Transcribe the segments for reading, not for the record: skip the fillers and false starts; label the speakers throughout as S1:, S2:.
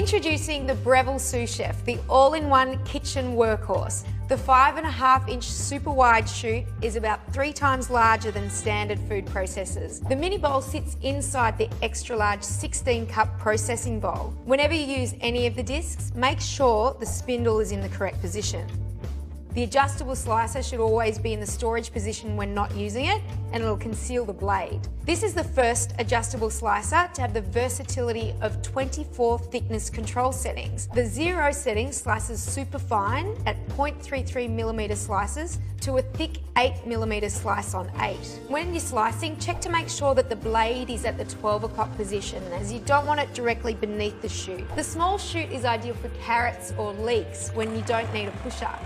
S1: Introducing the Breville Sous Chef, the all-in-one kitchen workhorse. The 5.5-inch super wide chute is about 3 times larger than standard food processors. The mini bowl sits inside the extra large 16-cup processing bowl. Whenever you use any of the discs, make sure the spindle is in the correct position. The adjustable slicer should always be in the storage position when not using it, and it'll conceal the blade. This is the first adjustable slicer to have the versatility of 24 thickness control settings. The 0 setting slices super fine at 0.33mm slices to a thick 8mm slice on 8. When you're slicing, check to make sure that the blade is at the 12 o'clock position, as you don't want it directly beneath the chute. The small chute is ideal for carrots or leeks when you don't need a push-up.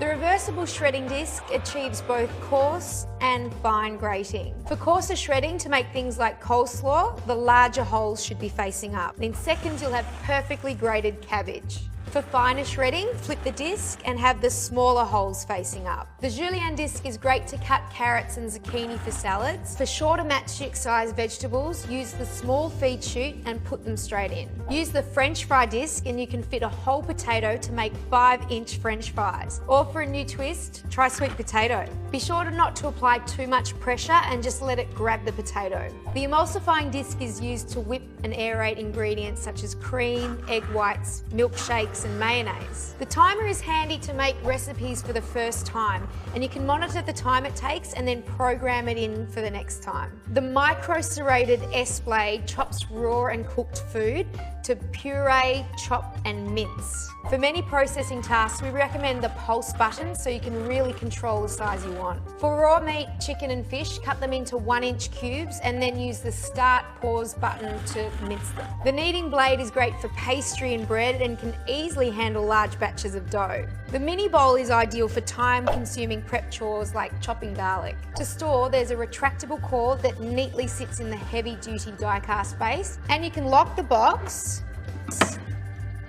S1: The reversible shredding disc achieves both coarse and fine grating. For coarser shredding, to make things like coleslaw, the larger holes should be facing up. And in seconds, you'll have perfectly grated cabbage. For finer shredding, flip the disc and have the smaller holes facing up. The julienne disc is great to cut carrots and zucchini for salads. For shorter matchstick sized vegetables, use the small feed chute and put them straight in. Use the French fry disc and you can fit a whole potato to make 5-inch French fries. Or for a new twist, try sweet potato. Be sure not to apply too much pressure and just let it grab the potato. The emulsifying disc is used to whip and aerate ingredients such as cream, egg whites, milkshakes and mayonnaise. The timer is handy to make recipes for the first time, and you can monitor the time it takes and then program it in for the next time. The micro-serrated S-blade chops raw and cooked food to puree, chop and mince. For many processing tasks, we recommend the pulse button so you can really control the size you want. For raw meat, chicken and fish, cut them into 1-inch cubes and then use the start pause button to mince them. The kneading blade is great for pastry and bread and can easily handle large batches of dough. The mini bowl is ideal for time-consuming prep chores like chopping garlic. To store, there's a retractable cord that neatly sits in the heavy-duty die-cast base, and you can lock the box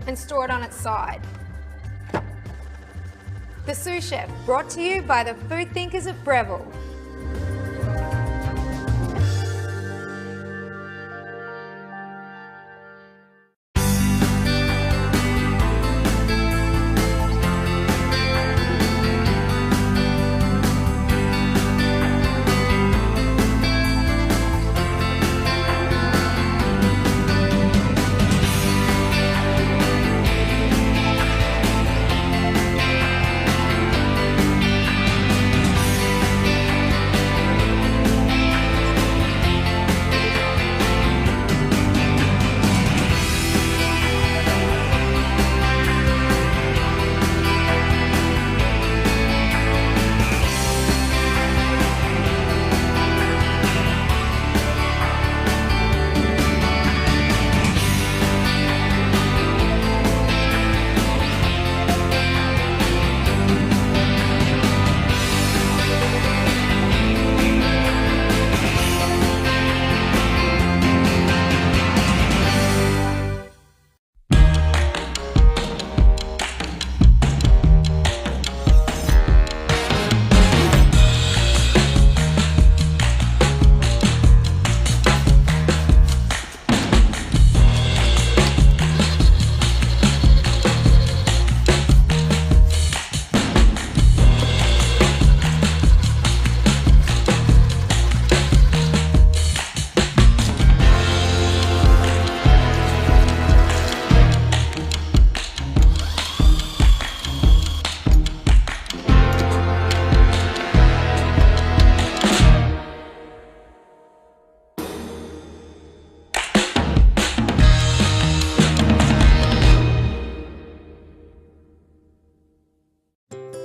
S1: and store it on its side. The Sous Chef, brought to you by the food thinkers at Breville.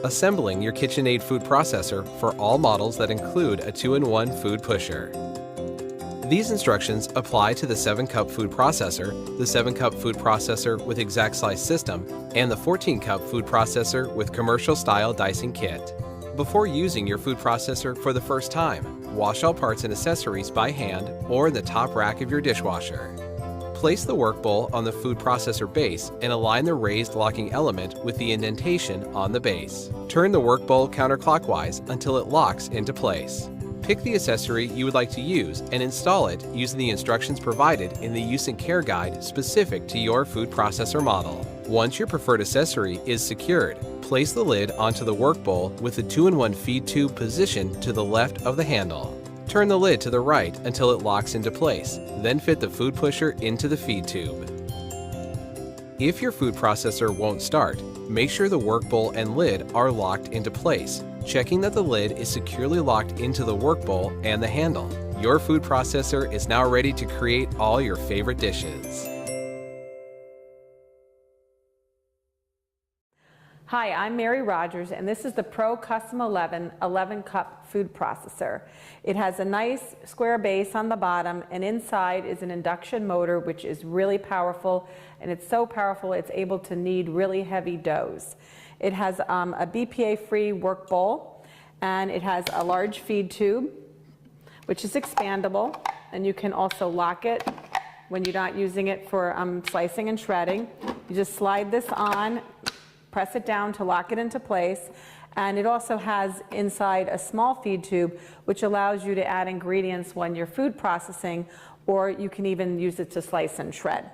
S2: Assembling your KitchenAid food processor for all models that include a 2-in-1 food pusher. These instructions apply to the 7-cup food processor, the 7-cup food processor with ExactSlice system, and the 14-cup food processor with commercial-style dicing kit. Before using your food processor for the first time, wash all parts and accessories by hand or in the top rack of your dishwasher. Place the work bowl on the food processor base and align the raised locking element with the indentation on the base. Turn the work bowl counterclockwise until it locks into place. Pick the accessory you would like to use and install it using the instructions provided in the Use and Care Guide specific to your food processor model. Once your preferred accessory is secured, place the lid onto the work bowl with the 2-in-1 feed tube positioned to the left of the handle. Turn the lid to the right until it locks into place, then fit the food pusher into the feed tube. If your food processor won't start, make sure the work bowl and lid are locked into place, checking that the lid is securely locked into the work bowl and the handle. Your food processor is now ready to create all your favorite dishes.
S3: Hi, I'm Mary Rogers, and this is the Pro Custom 11 11-cup food processor. It has a nice square base on the bottom, and inside is an induction motor, which is really powerful, and it's so powerful it's able to knead really heavy doughs. It has a BPA-free work bowl, and it has a large feed tube, which is expandable, and you can also lock it when you're not using it for slicing and shredding. You just slide this on, press it down to lock it into place, and it also has inside a small feed tube which allows you to add ingredients when you're food processing, or you can even use it to slice and shred.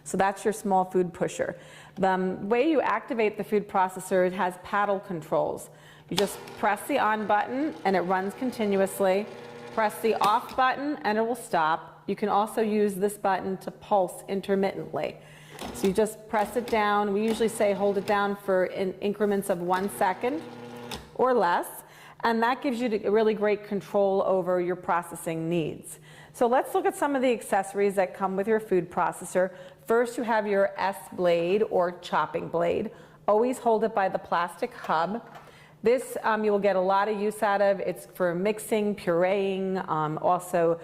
S3: So that's your small food pusher. The way you activate the food processor, it has paddle controls. You just press the on button and it runs continuously. Press the off button and it will stop. You can also use this button to pulse intermittently. So you just press it down. We usually say hold it down for in increments of 1 second or less, and that gives you really great control over your processing needs. So let's look at some of the accessories that come with your food processor. First, you have your S blade or chopping blade. Always hold it by the plastic hub. This you will get a lot of use out of. It's for mixing, pureeing, also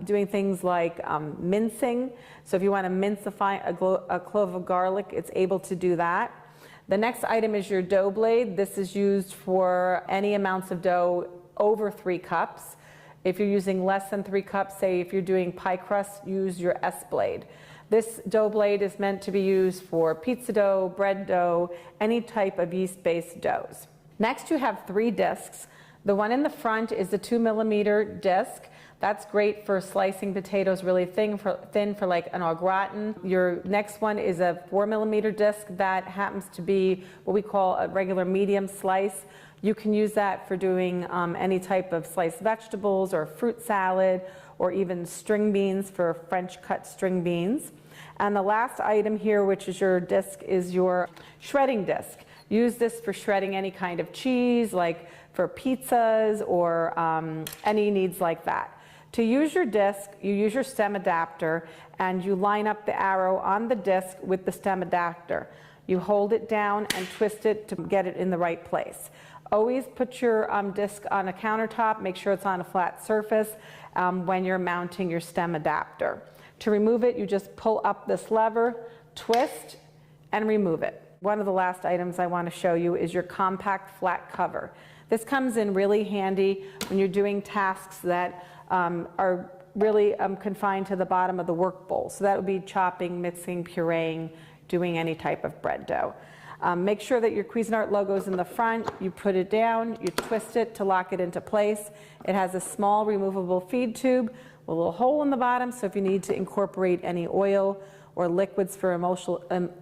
S3: doing things like mincing. So if you want to mince a clove of garlic, it's able to do that. The next item is your dough blade. This is used for any amounts of dough over 3 cups. If you're using less than 3 cups, say if you're doing pie crust, use your S blade. This dough blade is meant to be used for pizza dough, bread dough, any type of yeast-based doughs. Next, you have 3 discs. The one in the front is the 2mm disc. That's great for slicing potatoes really thin for like an au gratin. Your next one is a 4mm disc that happens to be what we call a regular medium slice. You can use that for doing any type of sliced vegetables or fruit salad, or even string beans for French cut string beans. And the last item here, which is your disc, is your shredding disc. Use this for shredding any kind of cheese, like for pizzas or any needs like that. To use your disc, you use your stem adapter and you line up the arrow on the disc with the stem adapter. You hold it down and twist it to get it in the right place. Always put your disc on a countertop, make sure it's on a flat surface when you're mounting your stem adapter. To remove it, you just pull up this lever, twist, and remove it. One of the last items I want to show you is your compact flat cover. This comes in really handy when you're doing tasks that are really confined to the bottom of the work bowl. So that would be chopping, mixing, pureeing, doing any type of bread dough. Make sure that your Cuisinart logo is in the front. You put it down, you twist it to lock it into place. It has a small removable feed tube, a little hole in the bottom, so if you need to incorporate any oil or liquids for an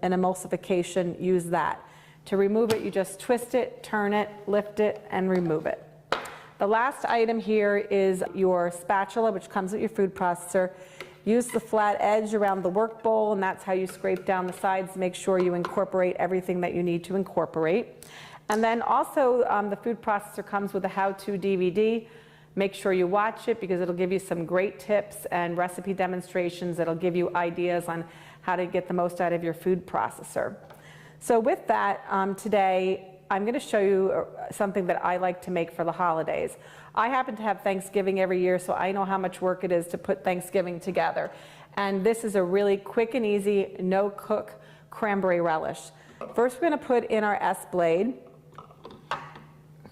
S3: emulsification, use that. To remove it, you just twist it, turn it, lift it, and remove it. The last item here is your spatula, which comes with your food processor. Use the flat edge around the work bowl, and that's how you scrape down the sides to make sure you incorporate everything that you need to incorporate. And then also the food processor comes with a how-to DVD. Make sure you watch it because it'll give you some great tips and recipe demonstrations that'll give you ideas on how to get the most out of your food processor. So with that, today I'm going to show you something that I like to make for the holidays. I happen to have Thanksgiving every year, so I know how much work it is to put Thanksgiving together. And this is a really quick and easy, no-cook cranberry relish. First, we're going to put in our S blade,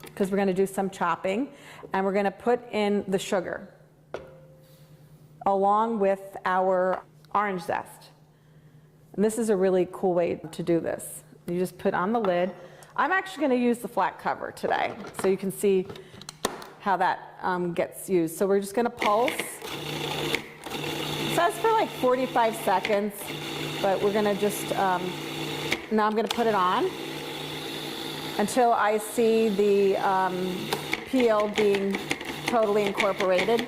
S3: because we're going to do some chopping, and we're going to put in the sugar, along with our orange zest. And this is a really cool way to do this. You just put on the lid. I'm actually going to use the flat cover today, so you can see how that gets used. So we're just going to pulse. It says for like 45 seconds, but we're going to just, now I'm going to put it on until I see the peel being totally incorporated.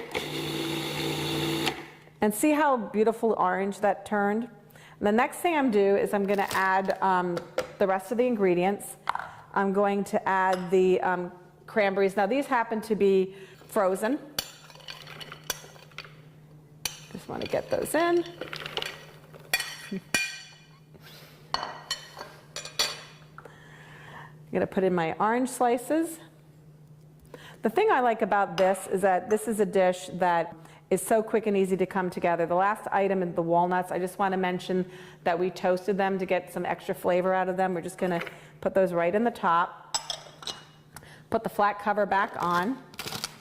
S3: And see how beautiful orange that turned? And the next thing I'm doing is I'm going to add the rest of the ingredients. I'm going to add the cranberries. Now these happen to be frozen. Just want to get those in. I'm going to put in my orange slices. The thing I like about this is that this is a dish that is so quick and easy to come together. The last item is the walnuts. I just want to mention that we toasted them to get some extra flavor out of them. We're just going to put those right in the top. Put the flat cover back on.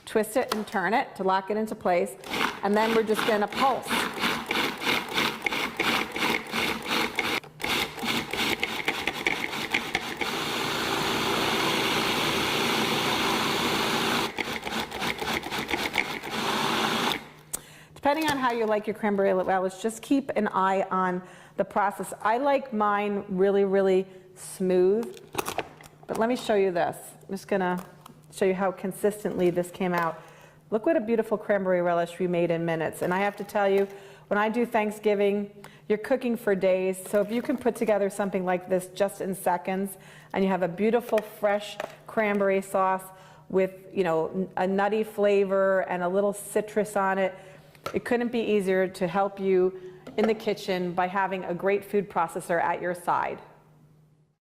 S3: Twist it and turn it to lock it into place. And then we're just going to pulse. Depending on how you like your cranberry relish, just keep an eye on the process. I like mine really, really smooth. But let me show you this. I'm just going to show you how consistently this came out. Look what a beautiful cranberry relish we made in minutes. And I have to tell you, when I do Thanksgiving, you're cooking for days. So if you can put together something like this just in seconds, and you have a beautiful fresh cranberry sauce with, you know, a nutty flavor and a little citrus on it, it couldn't be easier to help you in the kitchen by having a great food processor at your side.